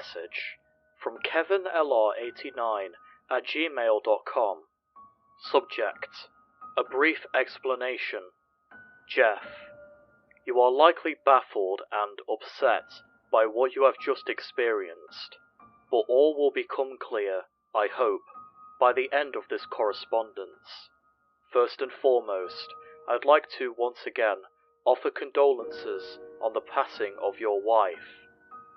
message from kevinlr89@gmail.com. Subject: a brief explanation. Jeff, you are likely baffled and upset by what you have just experienced, but all will become clear, I hope, by the end of this correspondence. First and foremost, I'd like to once again offer condolences on the passing of your wife.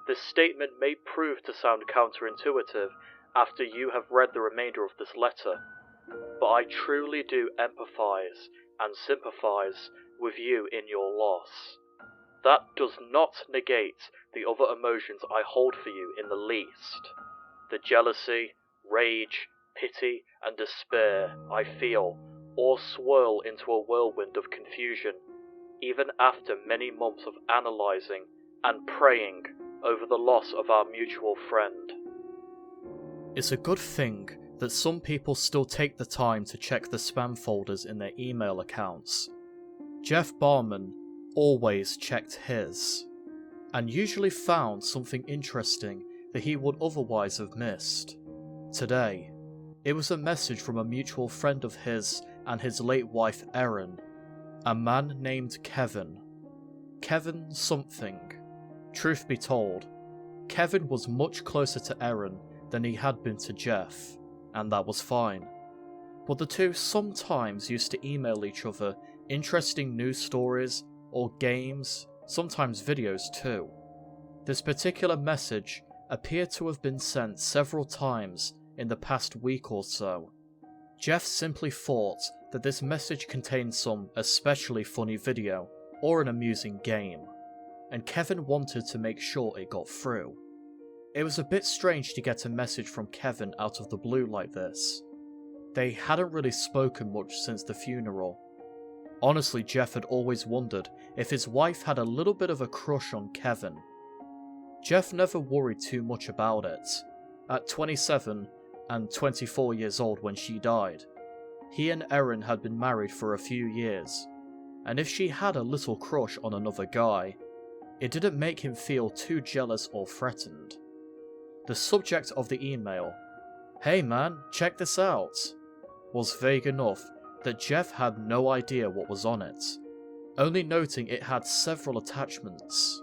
This statement may prove to sound counterintuitive after you have read the remainder of this letter, but I truly do empathize and sympathize with you in your loss. That does not negate the other emotions I hold for you in the least. The jealousy, rage, pity, and despair I feel all swirl into a whirlwind of confusion, even after many months of analyzing and praying over the loss of our mutual friend. It's a good thing that some people still take the time to check the spam folders in their email accounts. Jeff Barman always checked his, and usually found something interesting that he would otherwise have missed. Today, it was a message from a mutual friend of his and his late wife Erin, a man named Kevin. Kevin something. Truth be told, Kevin was much closer to Erin than he had been to Jeff, and that was fine. But the two sometimes used to email each other interesting news stories or games, sometimes videos too. This particular message appeared to have been sent several times in the past week or so. Jeff simply thought that this message contained some especially funny video or an amusing game, and Kevin wanted to make sure it got through. It was a bit strange to get a message from Kevin out of the blue like this. They hadn't really spoken much since the funeral. Honestly, Jeff had always wondered if his wife had a little bit of a crush on Kevin. Jeff never worried too much about it. At 27 and 24 years old when she died, he and Erin had been married for a few years, and if she had a little crush on another guy, it didn't make him feel too jealous or threatened. The subject of the email, "Hey man, check this out," was vague enough that Jeff had no idea what was on it, only noting it had several attachments.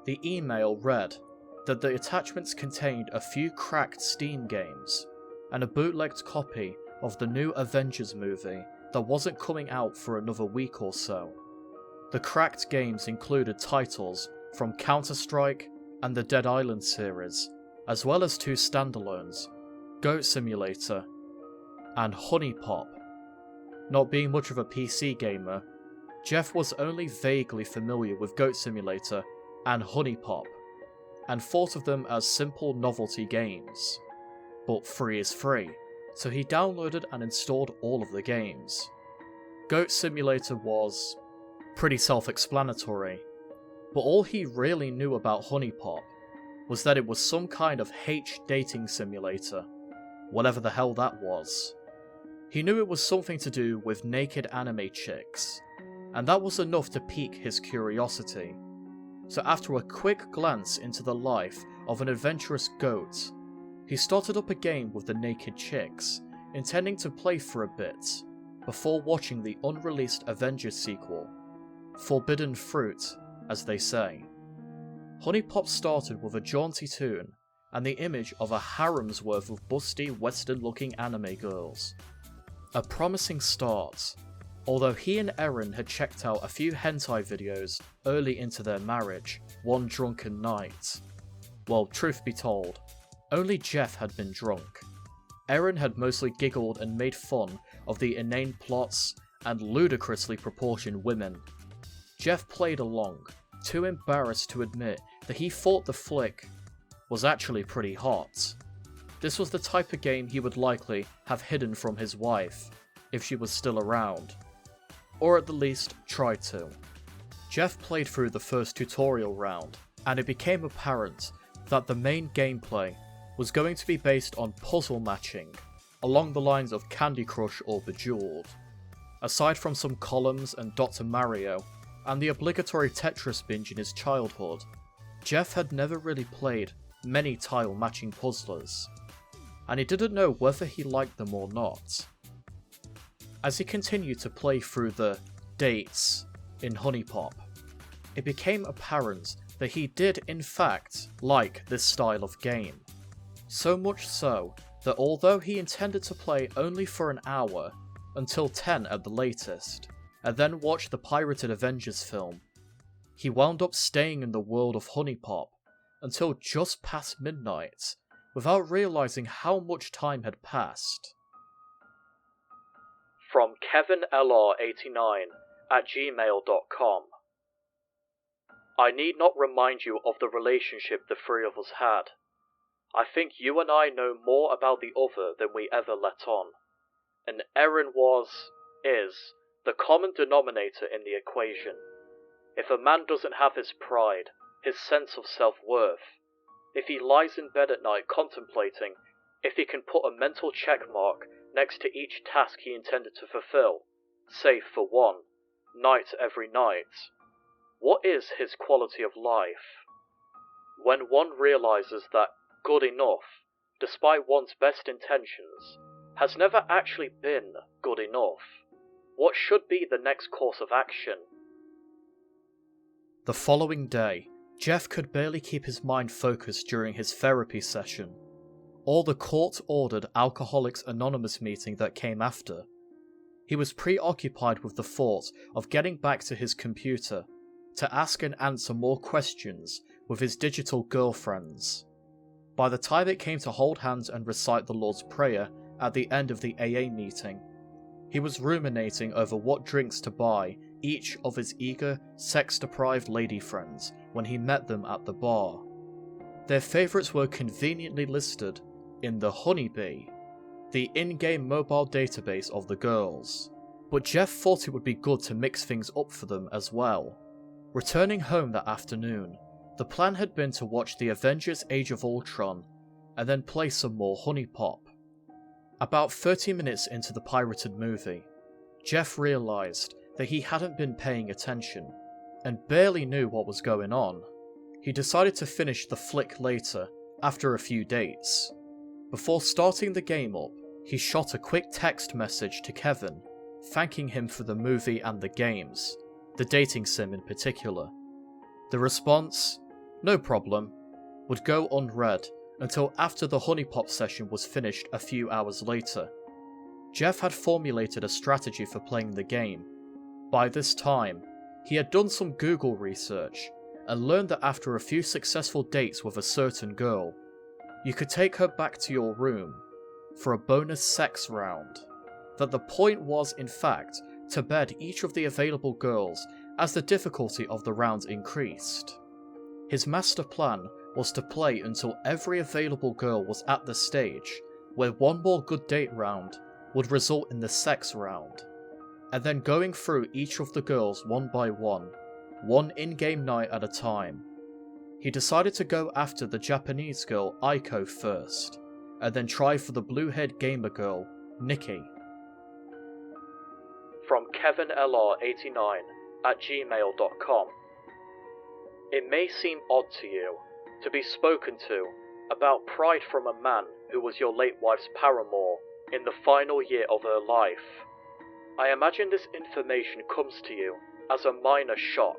The email read that the attachments contained a few cracked Steam games and a bootlegged copy of the new Avengers movie that wasn't coming out for another week or so. The cracked games included titles from Counter-Strike and the Dead Island series, as well as two standalones, Goat Simulator and HuniePop. Not being much of a PC gamer, Jeff was only vaguely familiar with Goat Simulator and HuniePop, and thought of them as simple novelty games. But free is free, so he downloaded and installed all of the games. Goat Simulator was pretty self-explanatory, but all he really knew about HuniePop was that it was some kind of dating simulator, whatever the hell that was. He knew it was something to do with naked anime chicks, and that was enough to pique his curiosity. So after a quick glance into the life of an adventurous goat, he started up a game with the naked chicks, intending to play for a bit, before watching the unreleased Avengers sequel, Forbidden Fruit, as they say. HuniePop started with a jaunty tune and the image of a harem's worth of busty western-looking anime girls. A promising start, although he and Erin had checked out a few hentai videos early into their marriage, one drunken night. Well, truth be told, only Jeff had been drunk. Erin had mostly giggled and made fun of the inane plots and ludicrously proportioned women. Jeff played along, too embarrassed to admit that he thought the flick was actually pretty hot. This was the type of game he would likely have hidden from his wife, if she was still around. Or at the least, tried to. Jeff played through the first tutorial round, and it became apparent that the main gameplay was going to be based on puzzle matching, along the lines of Candy Crush or Bejeweled. Aside from some columns and Dr. Mario, and the obligatory Tetris binge in his childhood, Jeff had never really played many tile matching puzzlers, and he didn't know whether he liked them or not. As he continued to play through the dates in HuniePop, it became apparent that he did in fact like this style of game. So much so that although he intended to play only for an hour, until 10 at the latest, and then watch the pirated Avengers film, he wound up staying in the world of HuniePop until just past midnight, without realizing how much time had passed. From KevinLR89 at gmail.com. I need not remind you of the relationship the three of us had. I think you and I know more about the other than we ever let on. And Erin is, the common denominator in the equation. If a man doesn't have his pride, his sense of self-worth, if he lies in bed at night contemplating if he can put a mental check mark next to each task he intended to fulfill, save for one, night every night, what is his quality of life? When one realizes that good enough, despite one's best intentions, has never actually been good enough, what should be the next course of action? The following day, Jeff could barely keep his mind focused during his therapy session, or the court-ordered Alcoholics Anonymous meeting that came after. He was preoccupied with the thought of getting back to his computer to ask and answer more questions with his digital girlfriends. By the time it came to hold hands and recite the Lord's Prayer at the end of the AA meeting, he was ruminating over what drinks to buy each of his eager, sex-deprived lady friends when he met them at the bar. Their favourites were conveniently listed in the Honeybee, the in-game mobile database of the girls, but Jeff thought it would be good to mix things up for them as well. Returning home that afternoon, the plan had been to watch the Avengers Age of Ultron and then play some more HuniePop. About 30 minutes into the pirated movie, Jeff realised that he hadn't been paying attention, and barely knew what was going on. He decided to finish the flick later, after a few dates. Before starting the game up, he shot a quick text message to Kevin, thanking him for the movie and the games, the dating sim in particular. The response, "No problem," would go unread until after the HuniePop session was finished a few hours later. Jeff had formulated a strategy for playing the game. By this time, he had done some Google research and learned that after a few successful dates with a certain girl, you could take her back to your room for a bonus sex round. That the point was, in fact, to bed each of the available girls as the difficulty of the rounds increased. His master plan was to play until every available girl was at the stage where one more good date round would result in the sex round, and then going through each of the girls one by one in-game night at a time. He decided to go after the Japanese girl Aiko first, and then try for the blue-haired gamer girl, Nikki. From KevinLR89 at gmail.com. It may seem odd to you to be spoken to about pride from a man who was your late wife's paramour in the final year of her life. I imagine this information comes to you as a minor shock.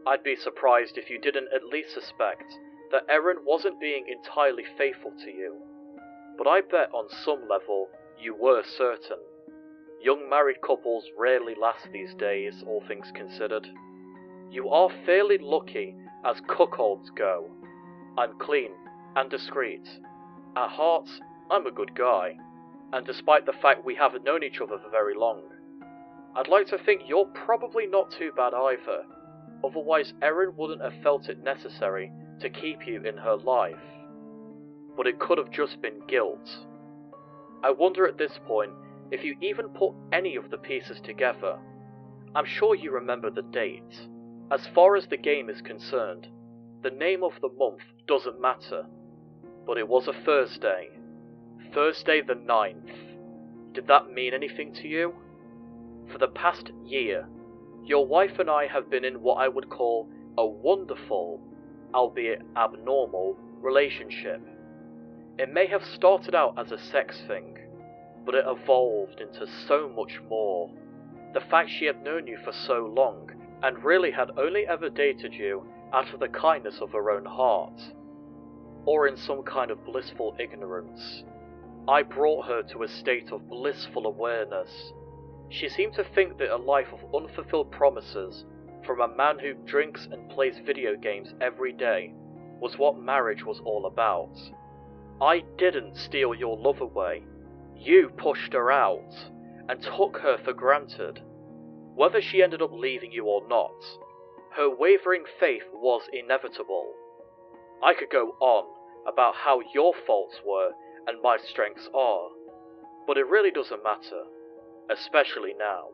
I'd be surprised if you didn't at least suspect that Erin wasn't being entirely faithful to you. But I bet on some level you were certain. Young married couples rarely last these days, all things considered. You are fairly lucky as cuckolds go. I'm clean and discreet. At heart, I'm a good guy, and despite the fact we haven't known each other for very long, I'd like to think you're probably not too bad either, otherwise Erin wouldn't have felt it necessary to keep you in her life. But it could have just been guilt. I wonder at this point if you even put any of the pieces together. I'm sure you remember the date. As far as the game is concerned, the name of the month doesn't matter. But it was a Thursday. Thursday the 9th. Did that mean anything to you? For the past year, your wife and I have been in what I would call a wonderful, albeit abnormal, relationship. It may have started out as a sex thing, but it evolved into so much more. The fact she had known you for so long, and really had only ever dated you out of the kindness of her own heart, or in some kind of blissful ignorance. I brought her to a state of blissful awareness. She seemed to think that a life of unfulfilled promises from a man who drinks and plays video games every day was what marriage was all about. I didn't steal your love away. You pushed her out and took her for granted. Whether she ended up leaving you or not, her wavering faith was inevitable. I could go on about how your faults were and my strengths are, but it really doesn't matter, especially now.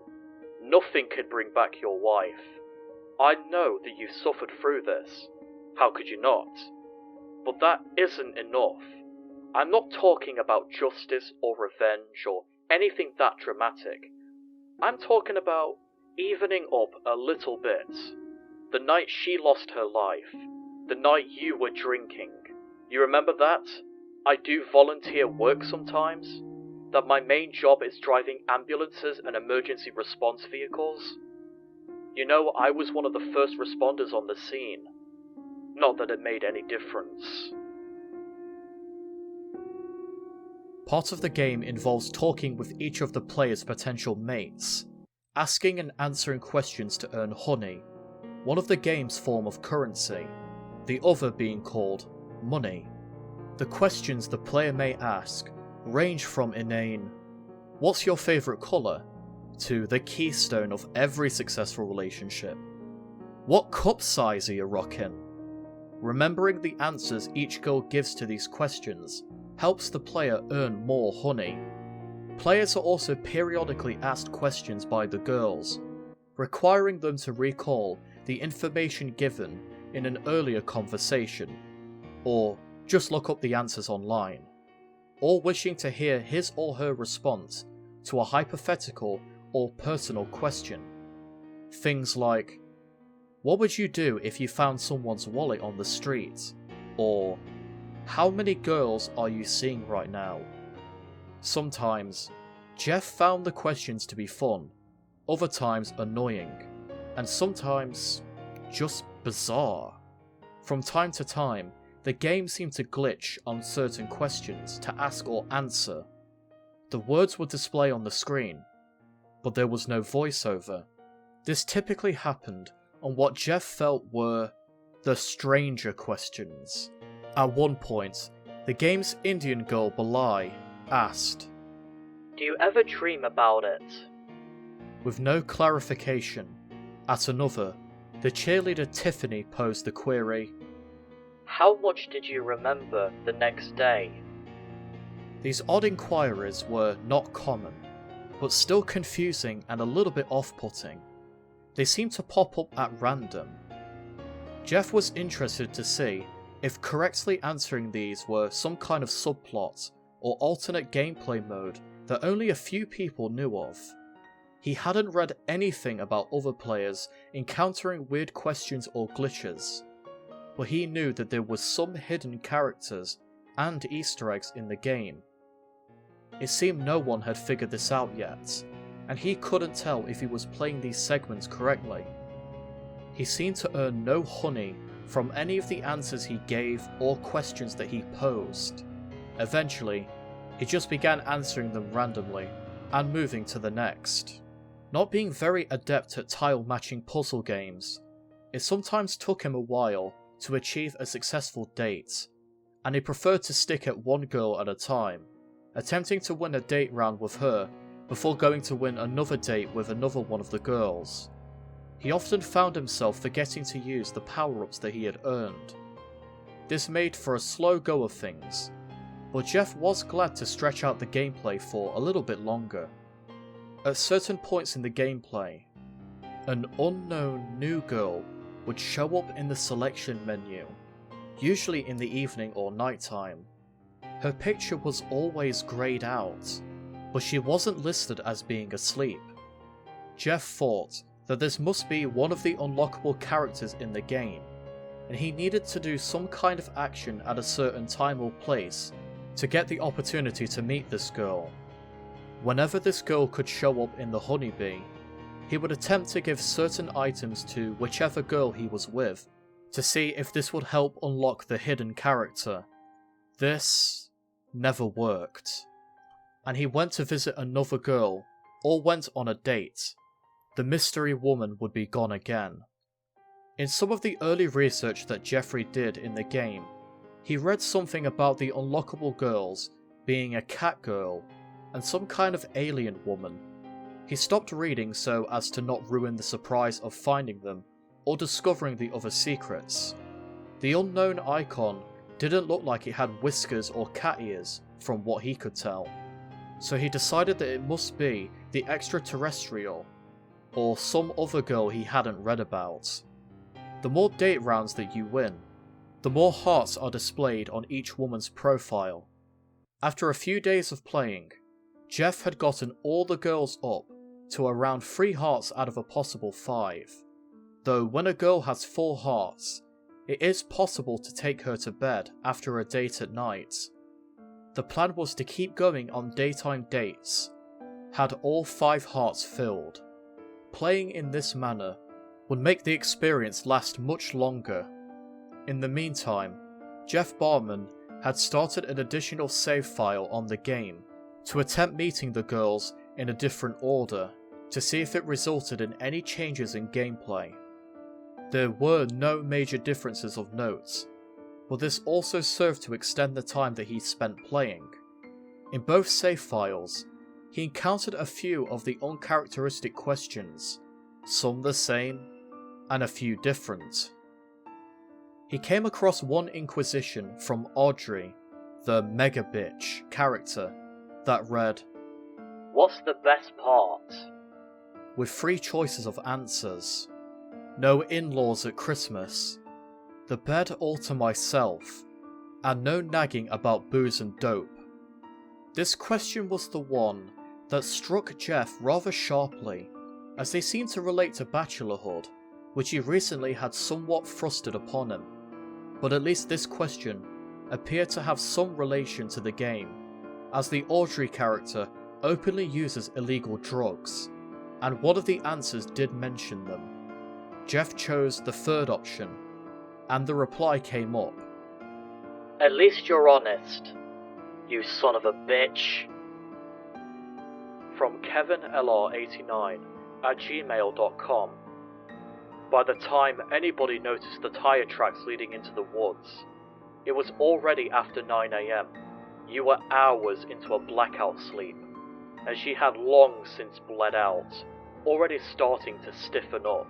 Nothing could bring back your wife. I know that you suffered through this. How could you not? But that isn't enough. I'm not talking about justice or revenge or anything that dramatic. I'm talking about evening up a little bit. The night she lost her life. The night you were drinking. You remember that? I do volunteer work sometimes. That my main job is driving ambulances and emergency response vehicles. You know, I was one of the first responders on the scene. Not that it made any difference. Part of the game involves talking with each of the player's potential mates, asking and answering questions to earn honey, one of the game's form of currency, the other being called money. The questions the player may ask range from inane, "What's your favourite colour?" to the keystone of every successful relationship, "What cup size are you rocking?" Remembering the answers each girl gives to these questions helps the player earn more honey. Players are also periodically asked questions by the girls, requiring them to recall the information given in an earlier conversation, or just look up the answers online, or wishing to hear his or her response to a hypothetical or personal question. Things like, "What would you do if you found someone's wallet on the street?" Or, "How many girls are you seeing right now?" Sometimes, Jeff found the questions to be fun, other times annoying, and sometimes just bizarre. From time to time, the game seemed to glitch on certain questions to ask or answer. The words would display on the screen, but there was no voiceover. This typically happened on what Jeff felt were the stranger questions. At one point, the game's Indian girl Balai asked, "Do you ever dream about it?" with no clarification. At another, the cheerleader Tiffany posed the query, "How much did you remember the next day?" These odd inquiries were not common, but still confusing and a little bit off-putting. They seemed to pop up at random. Jeff was interested to see if correctly answering these were some kind of subplot or alternate gameplay mode that only a few people knew of. He hadn't read anything about other players encountering weird questions or glitches, but he knew that there was some hidden characters and Easter eggs in the game. It seemed no one had figured this out yet, and he couldn't tell if he was playing these segments correctly. He seemed to earn no honey from any of the answers he gave or questions that he posed. Eventually, he just began answering them randomly and moving to the next. Not being very adept at tile-matching puzzle games, it sometimes took him a while to achieve a successful date, and he preferred to stick at one girl at a time, attempting to win a date round with her before going to win another date with another one of the girls. He often found himself forgetting to use the power-ups that he had earned. This made for a slow go of things, but Jeff was glad to stretch out the gameplay for a little bit longer. At certain points in the gameplay, an unknown new girl would show up in the selection menu, usually in the evening or nighttime. Her picture was always greyed out, but she wasn't listed as being asleep. Jeff thought that this must be one of the unlockable characters in the game, and he needed to do some kind of action at a certain time or place to get the opportunity to meet this girl. Whenever this girl could show up in the Honeybee, he would attempt to give certain items to whichever girl he was with, to see if this would help unlock the hidden character. This never worked. And he went to visit another girl, or went on a date. The mystery woman would be gone again. In some of the early research that Jeffrey did in the game, he read something about the unlockable girls being a cat girl and some kind of alien woman. He stopped reading so as to not ruin the surprise of finding them or discovering the other secrets. The unknown icon didn't look like it had whiskers or cat ears from what he could tell, so he decided that it must be the extraterrestrial or some other girl he hadn't read about. The more date rounds that you win, the more hearts are displayed on each woman's profile. After a few days of playing, Jeff had gotten all the girls up to around 3 hearts out of a possible 5. Though when a girl has 4 hearts, it is possible to take her to bed after a date at night. The plan was to keep going on daytime dates, had all 5 hearts filled. Playing in this manner would make the experience last much longer. In the meantime, Jeff Barman had started an additional save file on the game to attempt meeting the girls in a different order to see if it resulted in any changes in gameplay. There were no major differences of note, but this also served to extend the time that he spent playing. In both save files, he encountered a few of the uncharacteristic questions, some the same, and a few different. He came across one inquisition from Audrey, the mega bitch character, that read, "What's the best part?" with 3 choices of answers. No in-laws at Christmas, the bed all to myself, and no nagging about booze and dope. This question was the one that struck Jeff rather sharply, as they seemed to relate to bachelorhood, which he recently had somewhat thrusted upon him. But at least this question appeared to have some relation to the game, as the Audrey character openly uses illegal drugs, and one of the answers did mention them. Jeff chose the third option, and the reply came up. "At least you're honest, you son of a bitch." From KevinLR89@gmail.com. By the time anybody noticed the tyre tracks leading into the woods, it was already after 9 AM. You were hours into a blackout sleep, and she had long since bled out, already starting to stiffen up.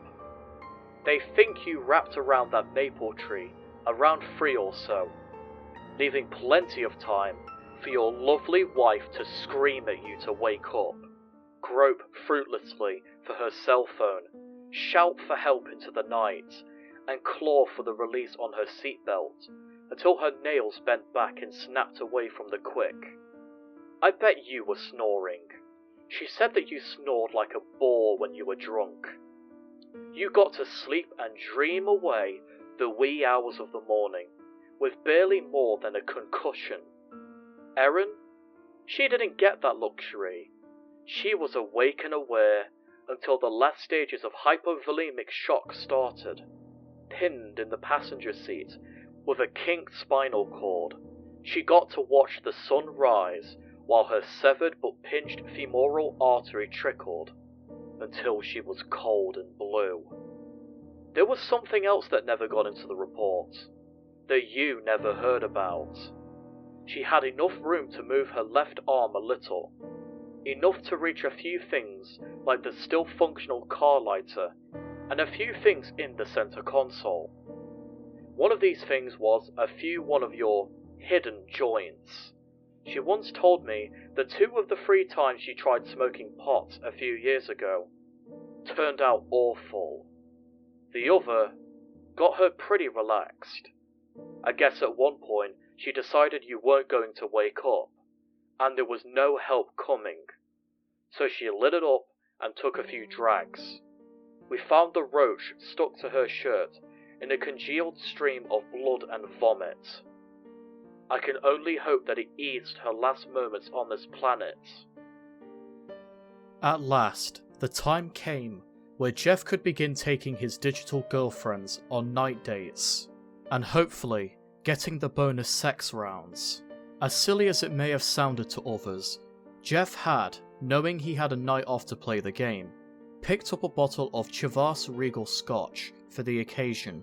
They think you wrapped around that maple tree around 3 or so, leaving plenty of time for your lovely wife to scream at you to wake up, grope fruitlessly for her cell phone, shout for help into the night, and claw for the release on her seatbelt until her nails bent back and snapped away from the quick. I bet you were snoring. She said that you snored like a boar when you were drunk. You got to sleep and dream away the wee hours of the morning, with barely more than a concussion. Erin? She didn't get that luxury. She was awake and aware until the last stages of hypovolemic shock started. Pinned in the passenger seat with a kinked spinal cord, she got to watch the sun rise while her severed but pinched femoral artery trickled until she was cold and blue. There was something else that never got into the report, that you never heard about. She had enough room to move her left arm a little, enough to reach a few things like the still functional car lighter and a few things in the center console. One of these things was one of your hidden joints. She once told me that 2 of the 3 times she tried smoking pot a few years ago turned out awful. The other got her pretty relaxed. I guess at one point she decided you weren't going to wake up, and there was no help coming. So she lit it up and took a few drags. We found the roach stuck to her shirt in a congealed stream of blood and vomit. I can only hope that it eased her last moments on this planet. At last, the time came where Jeff could begin taking his digital girlfriends on night dates, and hopefully getting the bonus sex rounds. As silly as it may have sounded to others, Jeff had, knowing he had a night off to play the game, picked up a bottle of Chivas Regal Scotch for the occasion.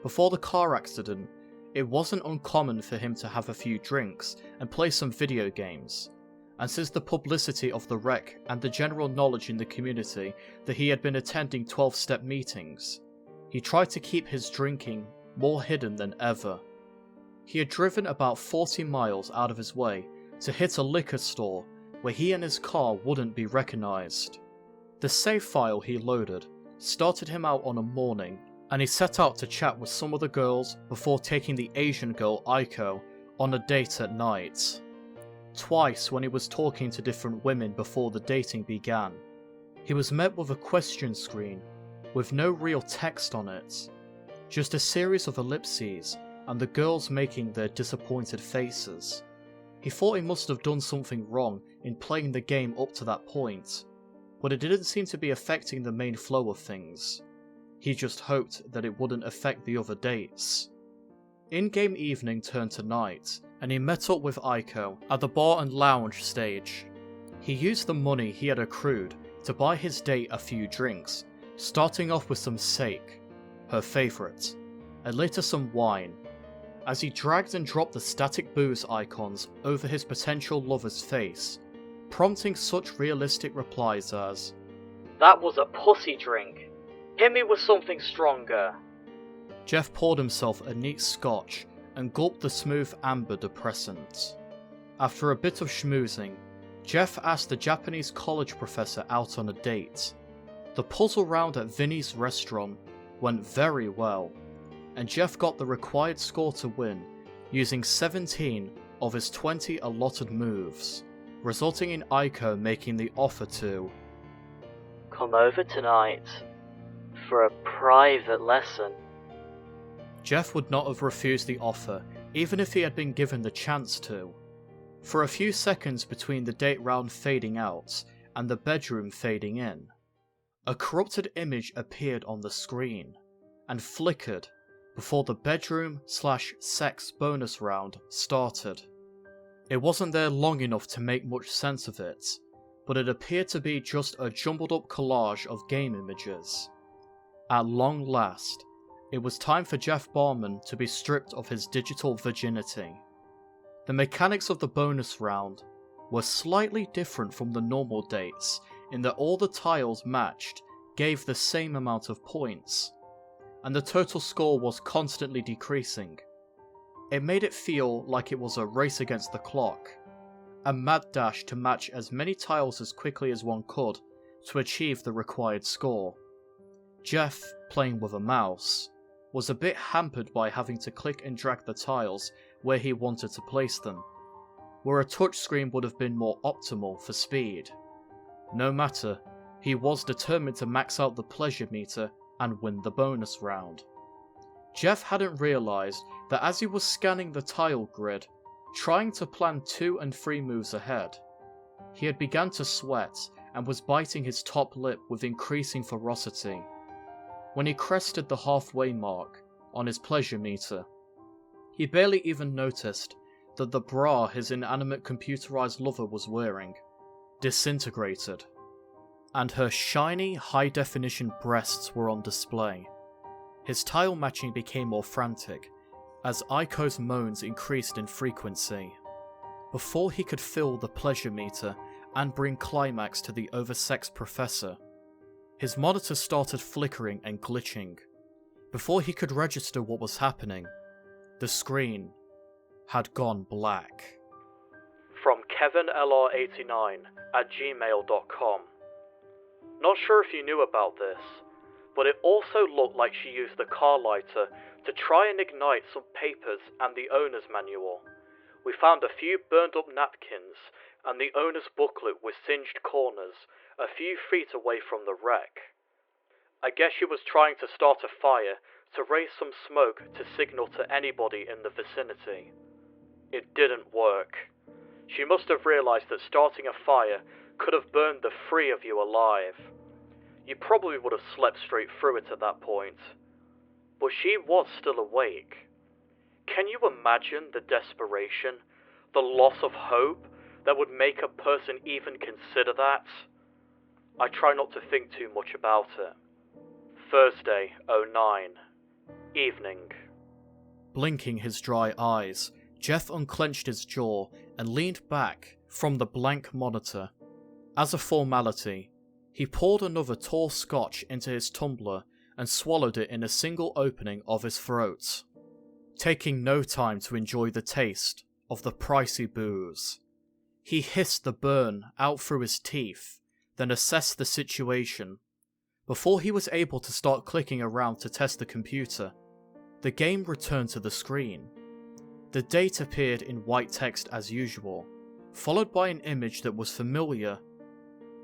Before the car accident, it wasn't uncommon for him to have a few drinks and play some video games, and since the publicity of the wreck and the general knowledge in the community that he had been attending 12-step meetings, he tried to keep his drinking more hidden than ever. He had driven about 40 miles out of his way to hit a liquor store where he and his car wouldn't be recognised. The save file he loaded started him out on a morning, and he set out to chat with some of the girls before taking the Asian girl Aiko on a date at night. Twice when he was talking to different women before the dating began, he was met with a question screen with no real text on it, just a series of ellipses and the girls making their disappointed faces. He thought he must have done something wrong in playing the game up to that point, but it didn't seem to be affecting the main flow of things. He just hoped that it wouldn't affect the other dates. In-game evening turned to night, and he met up with Aiko at the bar and lounge stage. He used the money he had accrued to buy his date a few drinks, starting off with some sake, her favourite, and later some wine, as he dragged and dropped the static booze icons over his potential lover's face, prompting such realistic replies as, "That was a pussy drink. Hit me with something stronger." Jeff poured himself a neat scotch and gulped the smooth amber depressant. After a bit of schmoozing, Jeff asked the Japanese college professor out on a date. The puzzle round at Vinny's restaurant went very well, and Jeff got the required score to win using 17 of his 20 allotted moves, resulting in Aiko making the offer to "Come over tonight for a private lesson." Jeff would not have refused the offer even if he had been given the chance to. For a few seconds between the date round fading out and the bedroom fading in, a corrupted image appeared on the screen and flickered before the bedroom/sex bonus round started. It wasn't there long enough to make much sense of it, but it appeared to be just a jumbled up collage of game images. At long last, it was time for Jeff Barman to be stripped of his digital virginity. The mechanics of the bonus round were slightly different from the normal dates in that all the tiles matched gave the same amount of points, and the total score was constantly decreasing. It made it feel like it was a race against the clock, a mad dash to match as many tiles as quickly as one could to achieve the required score. Jeff, playing with a mouse, was a bit hampered by having to click and drag the tiles where he wanted to place them, where a touchscreen would have been more optimal for speed. No matter, he was determined to max out the pleasure meter and win the bonus round. Jeff hadn't realised that as he was scanning the tile grid, trying to plan 2 and 3 moves ahead, he had begun to sweat and was biting his top lip with increasing ferocity. When he crested the halfway mark on his pleasure meter, he barely even noticed that the bra his inanimate computerized lover was wearing disintegrated, and her shiny high-definition breasts were on display. His tile matching became more frantic as Aiko's moans increased in frequency. Before he could fill the pleasure meter and bring climax to the oversexed professor, his monitor started flickering and glitching. Before he could register what was happening, the screen had gone black. From KevinLR89@gmail.com. Not sure if you knew about this, but it also looked like she used the car lighter to try and ignite some papers and the owner's manual. We found a few burned up napkins and the owner's booklet with singed corners a few feet away from the wreck. I guess she was trying to start a fire to raise some smoke to signal to anybody in the vicinity. It didn't work. She must have realized that starting a fire could have burned the three of you alive. You probably would have slept straight through it at that point. But she was still awake. Can you imagine the desperation, the loss of hope that would make a person even consider that? I try not to think too much about it. Thursday, 09. Evening. Blinking his dry eyes, Jeff unclenched his jaw and leaned back from the blank monitor. As a formality, he poured another tall scotch into his tumbler and swallowed it in a single opening of his throat, taking no time to enjoy the taste of the pricey booze. He hissed the burn out through his teeth, then assessed the situation. Before he was able to start clicking around to test the computer, the game returned to the screen. The date appeared in white text as usual, followed by an image that was familiar,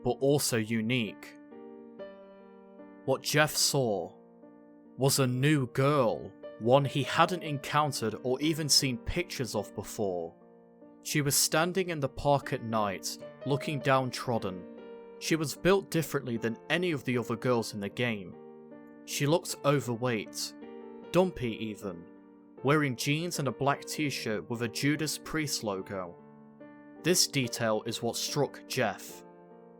but also unique. What Jeff saw was a new girl, one he hadn't encountered or even seen pictures of before. She was standing in the park at night, looking downtrodden. She was built differently than any of the other girls in the game. She looked overweight, dumpy even, wearing jeans and a black t-shirt with a Judas Priest logo. This detail is what struck Jeff.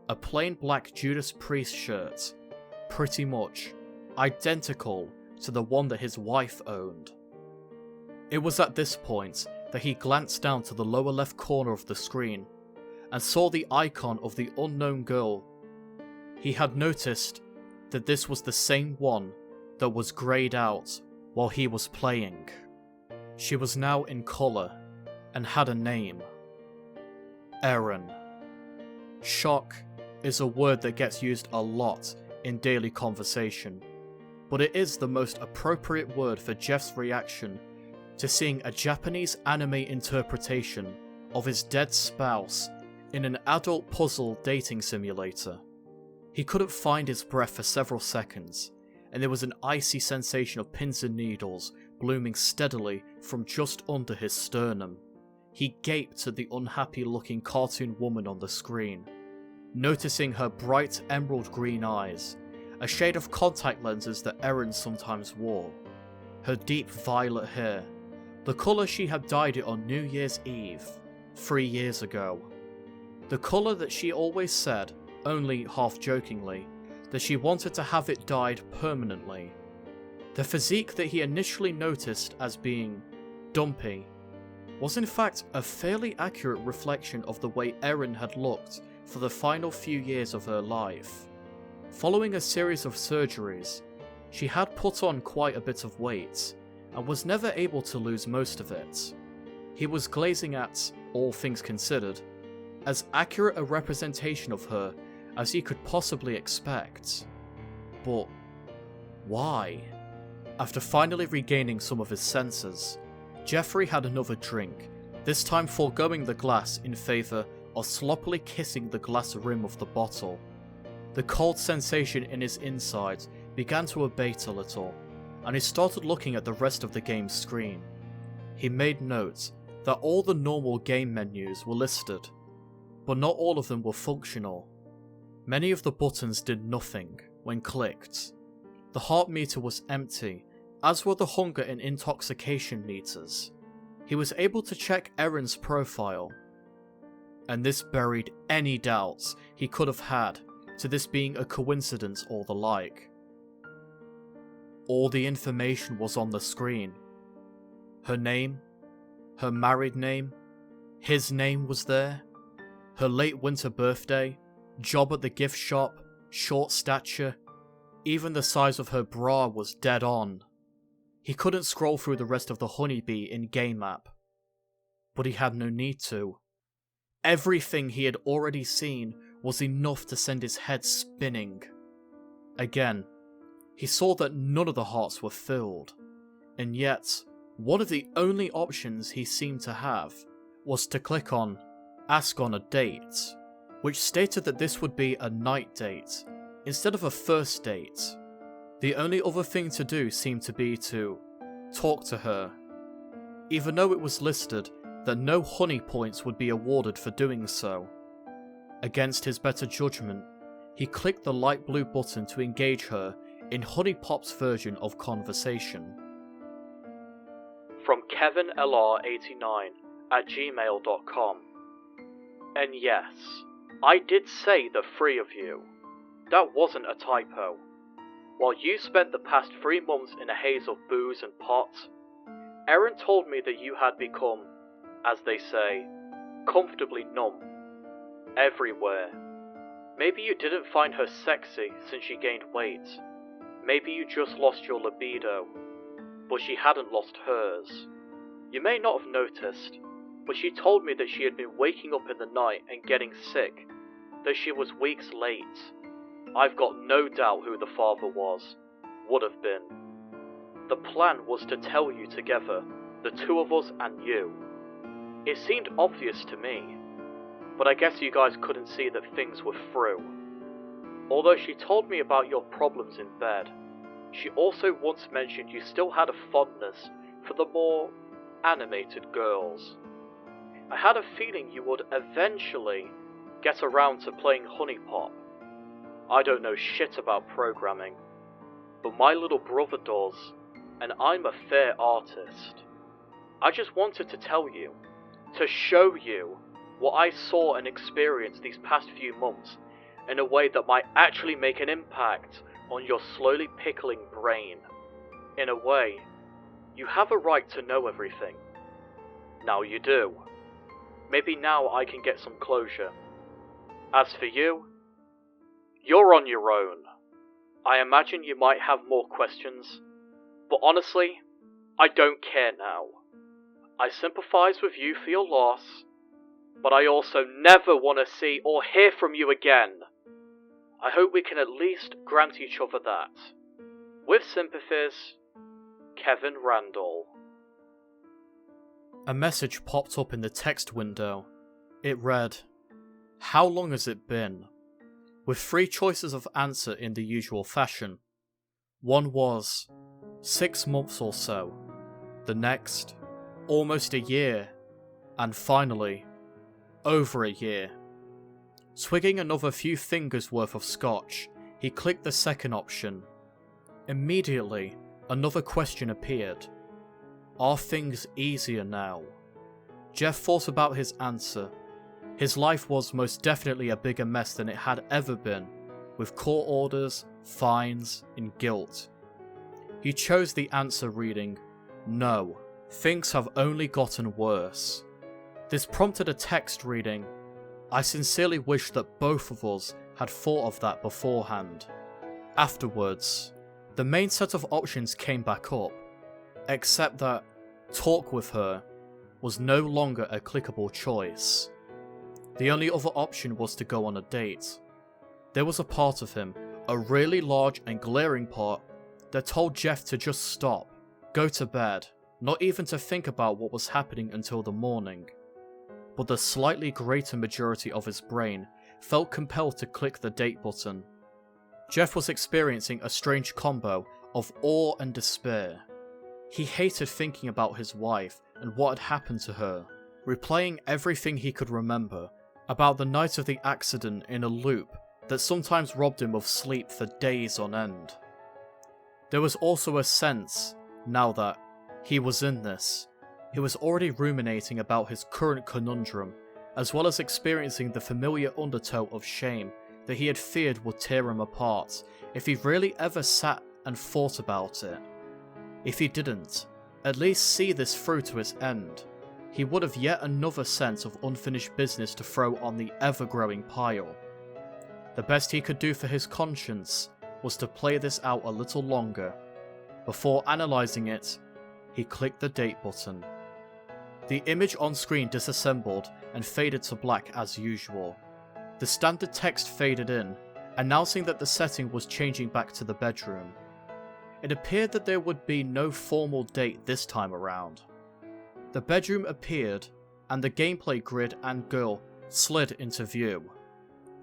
A plain black Judas Priest shirt, pretty much identical to the one that his wife owned. It was at this point that he glanced down to the lower left corner of the screen and saw the icon of the unknown girl. He had noticed that this was the same one that was greyed out while he was playing. She was now in colour and had a name. Erin. Shock is a word that gets used a lot in daily conversation, but it is the most appropriate word for Jeff's reaction to seeing a Japanese anime interpretation of his dead spouse in an adult puzzle dating simulator. He couldn't find his breath for several seconds, and there was an icy sensation of pins and needles blooming steadily from just under his sternum. He gaped at the unhappy-looking cartoon woman on the screen, noticing her bright emerald green eyes, a shade of contact lenses that Erin sometimes wore, her deep violet hair, the colour she had dyed it on New Year's Eve, 3 years ago. The colour that she always said, only half-jokingly, that she wanted to have it dyed permanently. The physique that he initially noticed as being dumpy was in fact a fairly accurate reflection of the way Erin had looked for the final few years of her life. Following a series of surgeries, she had put on quite a bit of weight, and was never able to lose most of it. He was glazing at, all things considered, as accurate a representation of her as he could possibly expect. But why? After finally regaining some of his senses, Jeffrey had another drink, this time foregoing the glass in favour of sloppily kissing the glass rim of the bottle. The cold sensation in his insides began to abate a little, and he started looking at the rest of the game's screen. He made note that all the normal game menus were listed, but not all of them were functional. Many of the buttons did nothing when clicked. The heart meter was empty, as were the hunger and intoxication meters. He was able to check Erin's profile, and this buried any doubts he could have had to this being a coincidence or the like. All the information was on the screen. Her name, her married name, his name was there, her late winter birthday, job at the gift shop, short stature, even the size of her bra was dead on. He couldn't scroll through the rest of the Honeybee in-game app, but he had no need to. Everything he had already seen was enough to send his head spinning. Again, he saw that none of the hearts were filled, and yet, one of the only options he seemed to have was to click on Ask on a Date, which stated that this would be a night date, instead of a first date. The only other thing to do seemed to be to talk to her, even though it was listed that no honey points would be awarded for doing so. Against his better judgment, he clicked the light blue button to engage her in HuniePop's version of conversation. From kevinlr89@gmail.com. And yes, I did say the three of you. That wasn't a typo. While you spent the past 3 months in a haze of booze and pot, Erin told me that you had become, as they say, comfortably numb. Everywhere. Maybe you didn't find her sexy since she gained weight. Maybe you just lost your libido. But she hadn't lost hers. You may not have noticed, but she told me that she had been waking up in the night and getting sick, that she was weeks late. I've got no doubt who the father was, would have been. The plan was to tell you together, the two of us and you. It seemed obvious to me, but I guess you guys couldn't see that things were through. Although she told me about your problems in bed, she also once mentioned you still had a fondness for the more animated girls. I had a feeling you would eventually get around to playing HuniePop. I don't know shit about programming, but my little brother does, and I'm a fair artist. I just wanted to tell you, to show you what I saw and experienced these past few months in a way that might actually make an impact on your slowly pickling brain. In a way, you have a right to know everything. Now you do. Maybe now I can get some closure. As for you, you're on your own. I imagine you might have more questions, but honestly, I don't care now. I sympathize with you for your loss, but I also never want to see or hear from you again. I hope we can at least grant each other that. With sympathies, Kevin Randall. A message popped up in the text window. It read, "How long has it been?" with 3 choices of answer in the usual fashion. One was 6 months or so, the next, almost a year, and finally, over a year. Swigging another few fingers worth of scotch, he clicked the second option. Immediately, another question appeared. Are things easier now? Jeff thought about his answer. His life was most definitely a bigger mess than it had ever been, with court orders, fines, and guilt. He chose the answer reading, "No, things have only gotten worse." This prompted a text reading, "I sincerely wish that both of us had thought of that beforehand." Afterwards, the main set of options came back up, except that talk with her was no longer a clickable choice. The only other option was to go on a date. There was a part of him, a really large and glaring part, that told Jeff to just stop, go to bed, not even to think about what was happening until the morning. But the slightly greater majority of his brain felt compelled to click the date button. Jeff was experiencing a strange combo of awe and despair. He hated thinking about his wife and what had happened to her, replaying everything he could remember about the night of the accident in a loop that sometimes robbed him of sleep for days on end. There was also a sense, now that he was in this, he was already ruminating about his current conundrum, as well as experiencing the familiar undertow of shame that he had feared would tear him apart if he really ever sat and thought about it. If he didn't, at least see this through to its end, he would have yet another sense of unfinished business to throw on the ever-growing pile. The best he could do for his conscience was to play this out a little longer. Before analysing it, he clicked the date button. The image on screen disassembled and faded to black as usual. The standard text faded in, announcing that the setting was changing back to the bedroom. It appeared that there would be no formal date this time around. The bedroom appeared, and the gameplay grid and girl slid into view.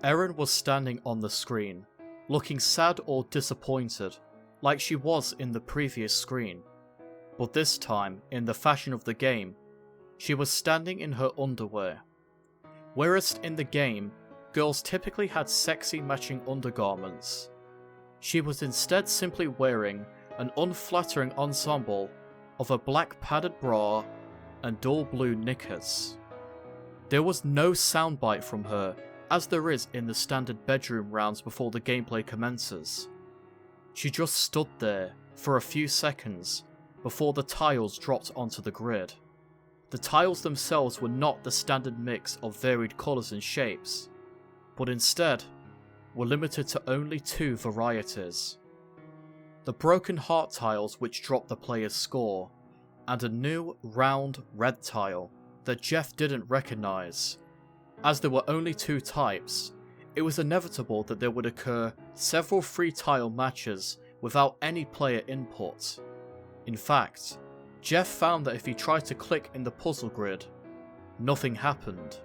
Erin was standing on the screen, looking sad or disappointed, like she was in the previous screen, but this time, in the fashion of the game, she was standing in her underwear. Whereas in the game, girls typically had sexy matching undergarments. She was instead simply wearing an unflattering ensemble of a black padded bra and dull blue knickers. There was no soundbite from her, as there is in the standard bedroom rounds before the gameplay commences. She just stood there for a few seconds before the tiles dropped onto the grid. The tiles themselves were not the standard mix of varied colours and shapes, but instead were limited to only 2 varieties. The broken heart tiles which dropped the player's score, and a new round red tile that Jeff didn't recognise. As there were only 2 types, it was inevitable that there would occur several 3-tile matches without any player input. In fact, Jeff found that if he tried to click in the puzzle grid, nothing happened.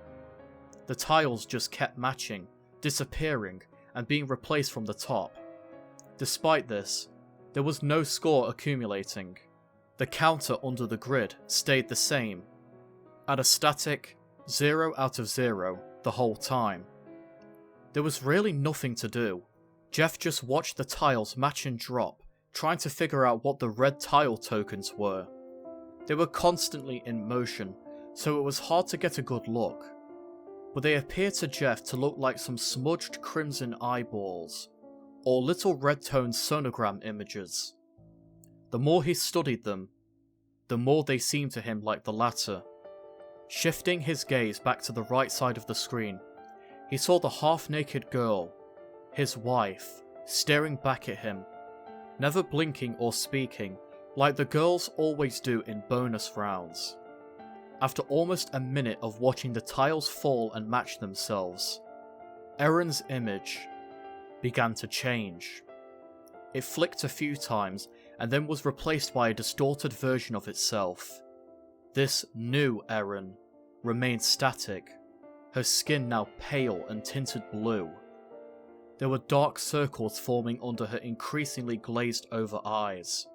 The tiles just kept matching, disappearing, and being replaced from the top. Despite this, there was no score accumulating. The counter under the grid stayed the same, at a static 0 out of 0 the whole time. There was really nothing to do. Jeff just watched the tiles match and drop, trying to figure out what the red tile tokens were. They were constantly in motion, so it was hard to get a good look, but they appeared to Jeff to look like some smudged crimson eyeballs, or little red-toned sonogram images. The more he studied them, the more they seemed to him like the latter. Shifting his gaze back to the right side of the screen, he saw the half-naked girl, his wife, staring back at him, never blinking or speaking, like the girls always do in bonus rounds. After almost a minute of watching the tiles fall and match themselves, Erin's image began to change. It flicked a few times and then was replaced by a distorted version of itself. This new Erin remained static, her skin now pale and tinted blue. There were dark circles forming under her increasingly glazed over eyes.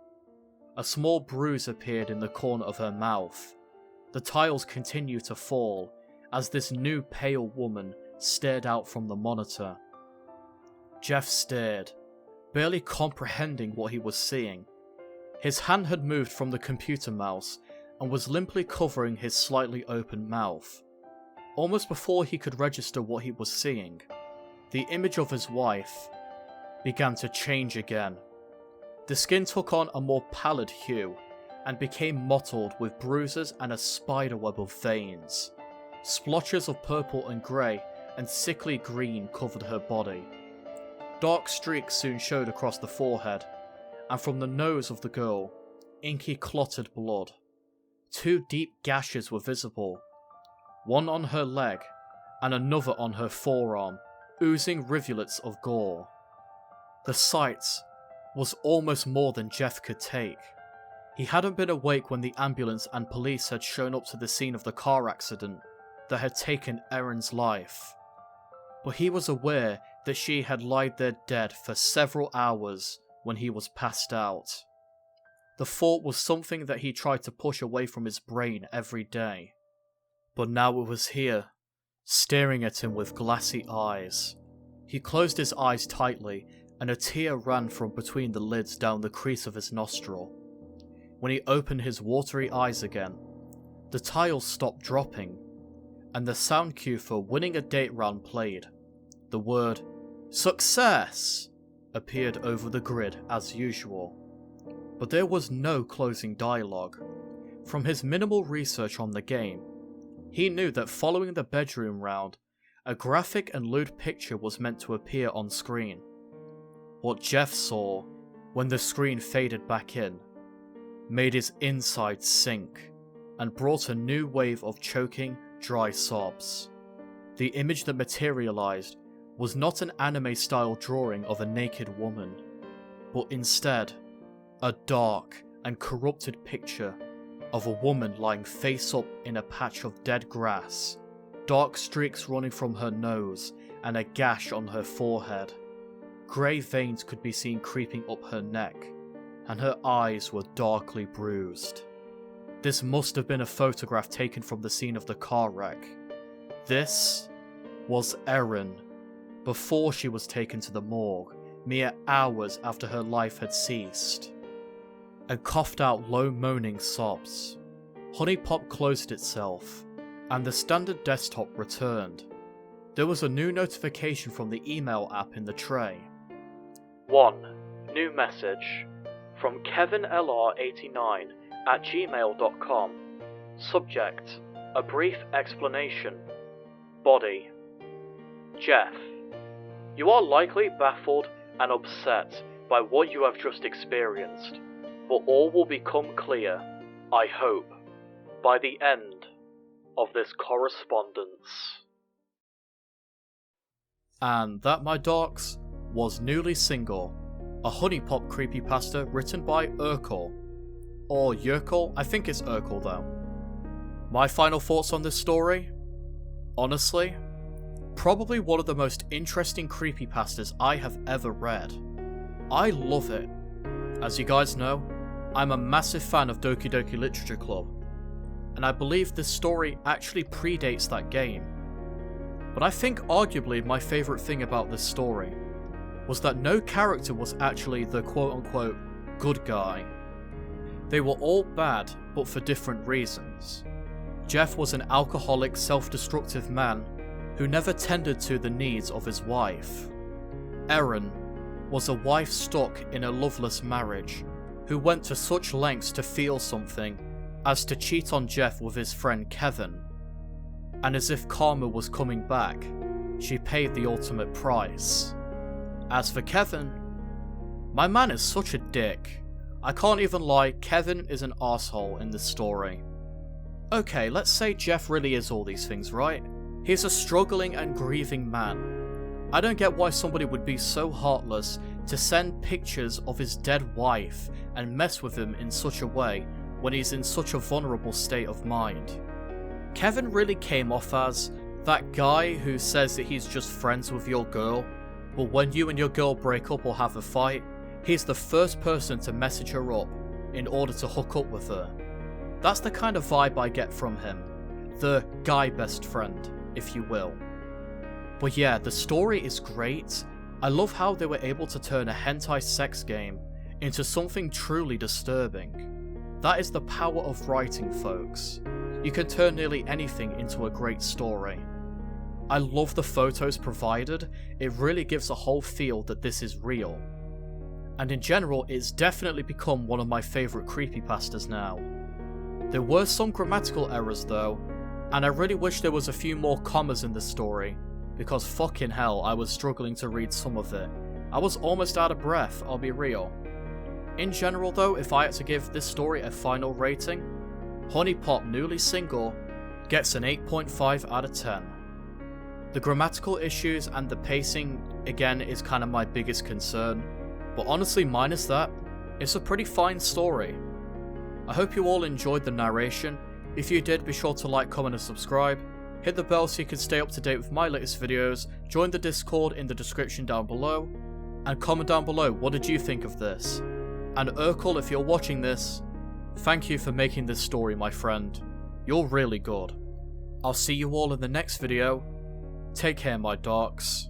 A small bruise appeared in the corner of her mouth. The tiles continued to fall as this new pale woman stared out from the monitor. Jeff stared, barely comprehending what he was seeing. His hand had moved from the computer mouse and was limply covering his slightly open mouth. Almost before he could register what he was seeing, the image of his wife began to change again. The skin took on a more pallid hue and became mottled with bruises and a spiderweb of veins. Splotches of purple and grey and sickly green covered her body. Dark streaks soon showed across the forehead, and from the nose of the girl, inky clotted blood. 2 deep gashes were visible, one on her leg and another on her forearm, oozing rivulets of gore. The sight was almost more than Jeff could take. He hadn't been awake when the ambulance and police had shown up to the scene of the car accident that had taken Erin's life, but he was aware that she had lied there dead for several hours when he was passed out. The thought was something that he tried to push away from his brain every day, but now it was here, staring at him with glassy eyes. He closed his eyes tightly, and a tear ran from between the lids down the crease of his nostril. When he opened his watery eyes again, the tiles stopped dropping, and the sound cue for winning a date round played. The word "Success" appeared over the grid as usual, but there was no closing dialogue. From his minimal research on the game, he knew that following the bedroom round, a graphic and lewd picture was meant to appear on screen. What Jeff saw, when the screen faded back in, made his insides sink, and brought a new wave of choking, dry sobs. The image that materialized was not an anime-style drawing of a naked woman, but instead, a dark and corrupted picture of a woman lying face up in a patch of dead grass, dark streaks running from her nose and a gash on her forehead. Grey veins could be seen creeping up her neck, and her eyes were darkly bruised. This must have been a photograph taken from the scene of the car wreck. This was Erin, before she was taken to the morgue, mere hours after her life had ceased, and coughed out low moaning sobs. HuniePop closed itself, and the standard desktop returned. There was a new notification from the email app in the tray. 1. New message. From kevinlr89@gmail.com. Subject: a brief explanation. Body: Jeff, you are likely baffled and upset by what you have just experienced, but all will become clear, I hope, by the end of this correspondence. And that, my dorks, was Newly Single, a HuniePop creepypasta written by Urkel. Or Urkel, I think it's Urkel though. My final thoughts on this story? Honestly, probably one of the most interesting creepypastas I have ever read. I love it. As you guys know, I'm a massive fan of Doki Doki Literature Club, and I believe this story actually predates that game. But I think arguably my favourite thing about this story was that no character was actually the quote-unquote good guy. They were all bad, but for different reasons. Jeff was an alcoholic, self-destructive man who never tended to the needs of his wife. Erin was a wife stuck in a loveless marriage who went to such lengths to feel something as to cheat on Jeff with his friend Kevin. And as if karma was coming back, she paid the ultimate price. As for Kevin, my man is such a dick. I can't even lie, Kevin is an arsehole in this story. Okay, let's say Jeff really is all these things, right? He's a struggling and grieving man. I don't get why somebody would be so heartless to send pictures of his dead wife and mess with him in such a way when he's in such a vulnerable state of mind. Kevin really came off as that guy who says that he's just friends with your girl, but when you and your girl break up or have a fight, he's the first person to message her up in order to hook up with her. That's the kind of vibe I get from him. The guy best friend, if you will. But yeah, the story is great. I love how they were able to turn a hentai sex game into something truly disturbing. That is the power of writing, folks. You can turn nearly anything into a great story. I love the photos provided, it really gives a whole feel that this is real. And in general, it's definitely become one of my favourite creepypastas now. There were some grammatical errors though, and I really wish there was a few more commas in the story, because fucking hell, I was struggling to read some of it. I was almost out of breath, I'll be real. In general though, if I had to give this story a final rating, HuniePop Newly Single gets an 8.5 out of 10. The grammatical issues and the pacing, again, is kind of my biggest concern, but honestly minus that, it's a pretty fine story. I hope you all enjoyed the narration. If you did, be sure to like, comment and subscribe. Hit the bell so you can stay up to date with my latest videos, join the Discord in the description down below, and comment down below what did you think of this. And Urkel, if you're watching this, thank you for making this story, my friend. You're really good. I'll see you all in the next video. Take care, my dorks.